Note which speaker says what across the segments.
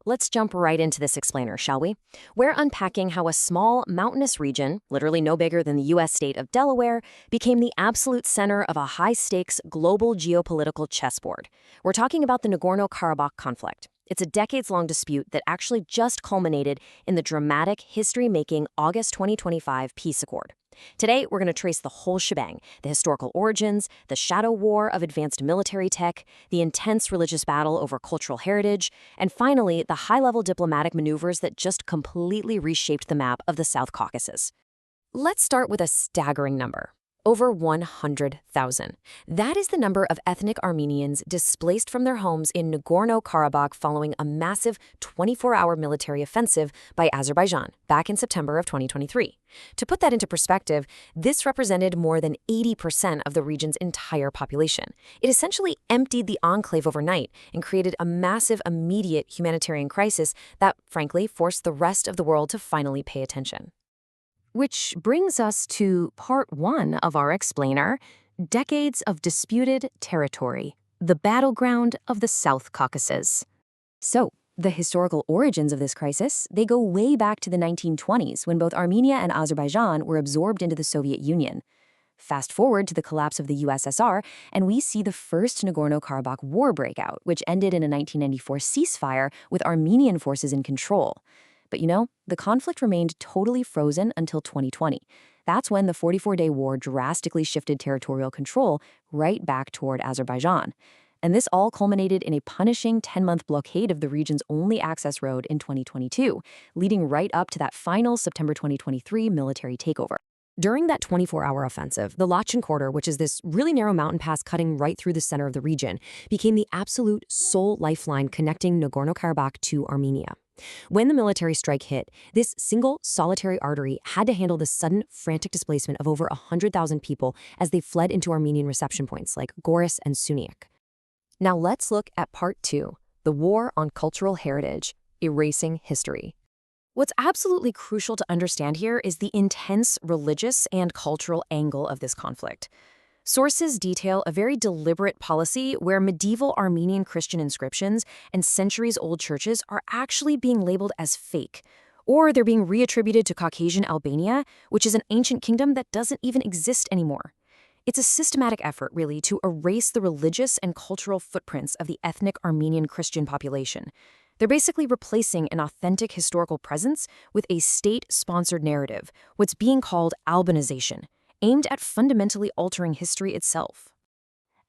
Speaker 1: let's jump right into this explainer, shall we? We're unpacking how a small, mountainous region, literally no bigger than the U.S. state of Delaware, became the absolute center of a high-stakes global geopolitical chessboard. We're talking about the Nagorno-Karabakh conflict. It's a decades-long dispute that actually just culminated in the dramatic, history-making August 2025 peace accord. Today, we're going to trace the whole shebang, the historical origins, the shadow war of advanced military tech, the intense religious battle over cultural heritage, and finally, the high-level diplomatic maneuvers that just completely reshaped the map of the South Caucasus. Let's start with a staggering number. Over 100,000. That is the number of ethnic Armenians displaced from their homes in Nagorno-Karabakh following a massive 24-hour military offensive by Azerbaijan back in September of 2023. To put that into perspective, this represented more than 80% of the region's entire population. It essentially emptied the enclave overnight and created a massive, immediate humanitarian crisis that, frankly, forced the rest of the world to finally pay attention. Which brings us to part one of our explainer, decades of disputed territory, the battleground of the South Caucasus. So, the historical origins of this crisis, they go way back to the 1920s when both Armenia and Azerbaijan were absorbed into the Soviet Union. Fast forward to the collapse of the USSR, and we see the first Nagorno-Karabakh war breakout, which ended in a 1994 ceasefire with Armenian forces in control. But the conflict remained totally frozen until 2020. That's when the 44-day war drastically shifted territorial control right back toward Azerbaijan. And this all culminated in a punishing 10-month blockade of the region's only access road in 2022, leading right up to that final September 2023 military takeover. During that 24-hour offensive, the Lachen Corridor, which is this really narrow mountain pass cutting right through the center of the region, became the absolute sole lifeline connecting Nagorno-Karabakh to Armenia. When the military strike hit, this single, solitary artery had to handle the sudden, frantic displacement of over 100,000 people as they fled into Armenian reception points like Goris and Suniac. Now let's look at part two, the war on cultural heritage, erasing history. What's absolutely crucial to understand here is the intense religious and cultural angle of this conflict. Sources detail a very deliberate policy where medieval Armenian Christian inscriptions and centuries-old churches are actually being labeled as fake, or they're being reattributed to Caucasian Albania, which is an ancient kingdom that doesn't even exist anymore. It's a systematic effort, really, to erase the religious and cultural footprints of the ethnic Armenian Christian population. They're basically replacing an authentic historical presence with a state-sponsored narrative, what's being called Albanization, aimed at fundamentally altering history itself.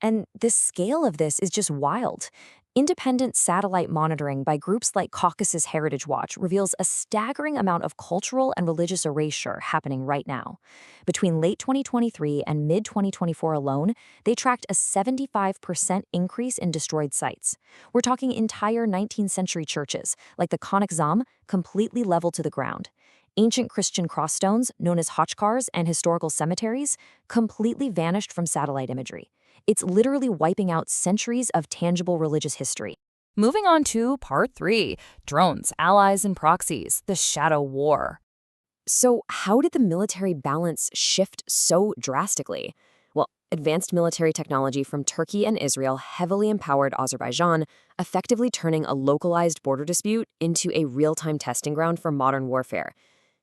Speaker 1: And the scale of this is just wild. Independent satellite monitoring by groups like Caucasus Heritage Watch reveals a staggering amount of cultural and religious erasure happening right now. Between late 2023 and mid-2024 alone, they tracked a 75% increase in destroyed sites. We're talking entire 19th century churches, like the Konik Zam, completely leveled to the ground. Ancient Christian crossstones, known as hochkars, and historical cemeteries completely vanished from satellite imagery. It's literally wiping out centuries of tangible religious history. Moving on to part three, drones, allies, and proxies, the shadow war. So how did the military balance shift so drastically? Well, advanced military technology from Turkey and Israel heavily empowered Azerbaijan, effectively turning a localized border dispute into a real-time testing ground for modern warfare.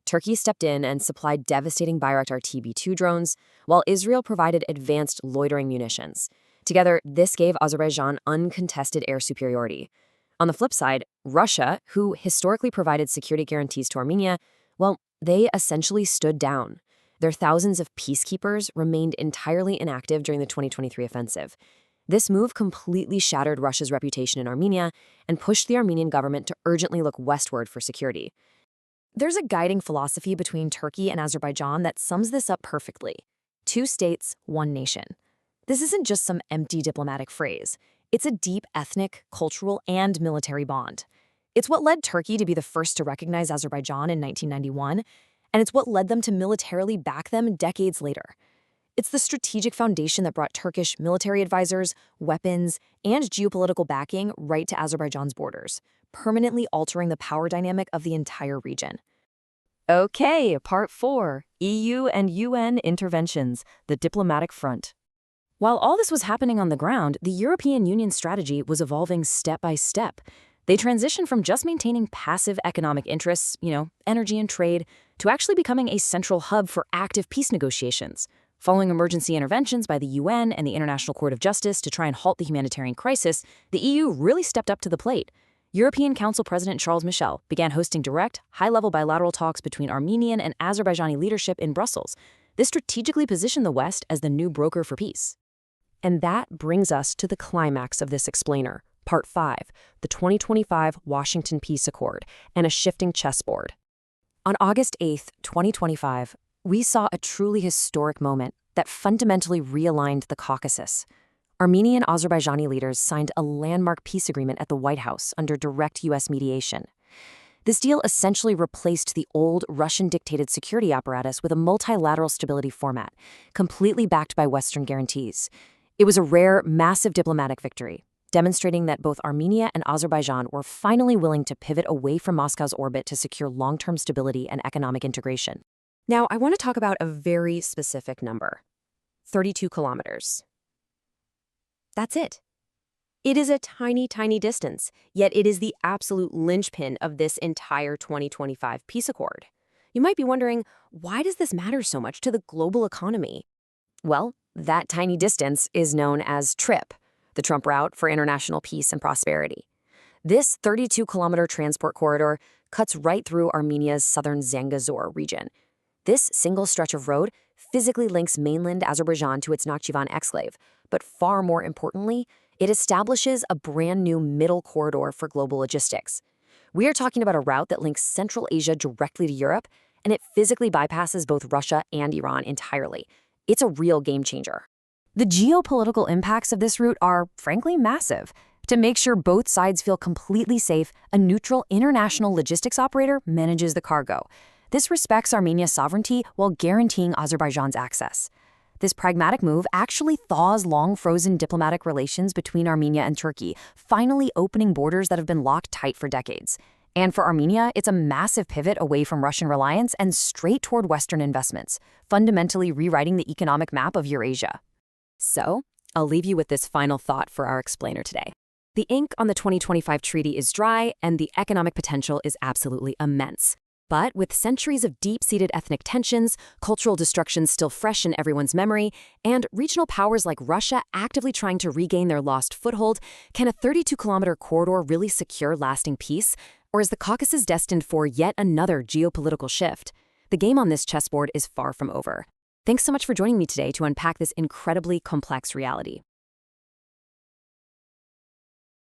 Speaker 1: Turkey stepped in and supplied devastating Bayraktar TB2 drones, while Israel provided advanced loitering munitions. Together, this gave Azerbaijan uncontested air superiority. On the flip side, Russia, who historically provided security guarantees to Armenia, well, they essentially stood down. Their thousands of peacekeepers remained entirely inactive during the 2023 offensive. This move completely shattered Russia's reputation in Armenia and pushed the Armenian government to urgently look westward for security. There's a guiding philosophy between Turkey and Azerbaijan that sums this up perfectly. Two states, one nation. This isn't just some empty diplomatic phrase. It's a deep ethnic, cultural, and military bond. It's what led Turkey to be the first to recognize Azerbaijan in 1991, and it's what led them to militarily back them decades later. It's the strategic foundation that brought Turkish military advisors, weapons, and geopolitical backing right to Azerbaijan's borders, permanently altering the power dynamic of the entire region. Okay, part 4, EU and UN interventions, the diplomatic front. While all this was happening on the ground, the European Union's strategy was evolving step by step. They transitioned from just maintaining passive economic interests, energy and trade, to actually becoming a central hub for active peace negotiations. Following emergency interventions by the UN and the International Court of Justice to try and halt the humanitarian crisis, the EU really stepped up to the plate. European Council President Charles Michel began hosting direct, high-level bilateral talks between Armenian and Azerbaijani leadership in Brussels. This strategically positioned the West as the new broker for peace. And that brings us to the climax of this explainer, Part 5, the 2025 Washington Peace Accord, and a shifting chessboard. On August 8, 2025, we saw a truly historic moment that fundamentally realigned the Caucasus. Armenian and Azerbaijani leaders signed a landmark peace agreement at the White House under direct U.S. mediation. This deal essentially replaced the old Russian-dictated security apparatus with a multilateral stability format, completely backed by Western guarantees. It was a rare, massive diplomatic victory, demonstrating that both Armenia and Azerbaijan were finally willing to pivot away from Moscow's orbit to secure long-term stability and economic integration. Now, I want to talk about a very specific number: 32 kilometers. That's it. It is a tiny, tiny distance, yet it is the absolute linchpin of this entire 2025 peace accord. You might be wondering, why does this matter so much to the global economy? Well, that tiny distance is known as TRIP, the Trump route for international peace and prosperity. This 32-kilometer transport corridor cuts right through Armenia's southern Zangezur region. This single stretch of road physically links mainland Azerbaijan to its Nakhchivan exclave, but far more importantly, it establishes a brand new middle corridor for global logistics. We are talking about a route that links Central Asia directly to Europe, and it physically bypasses both Russia and Iran entirely. It's a real game changer. The geopolitical impacts of this route are, frankly, massive. To make sure both sides feel completely safe, a neutral international logistics operator manages the cargo. This respects Armenia's sovereignty while guaranteeing Azerbaijan's access. This pragmatic move actually thaws long-frozen diplomatic relations between Armenia and Turkey, finally opening borders that have been locked tight for decades. And for Armenia, it's a massive pivot away from Russian reliance and straight toward Western investments, fundamentally rewriting the economic map of Eurasia. So, I'll leave you with this final thought for our explainer today. The ink on the 2025 treaty is dry, and the economic potential is absolutely immense. But with centuries of deep-seated ethnic tensions, cultural destruction still fresh in everyone's memory, and regional powers like Russia actively trying to regain their lost foothold, can a 32-kilometer corridor really secure lasting peace? Or is the Caucasus destined for yet another geopolitical shift? The game on this chessboard is far from over. Thanks so much for joining me today to unpack this incredibly complex reality.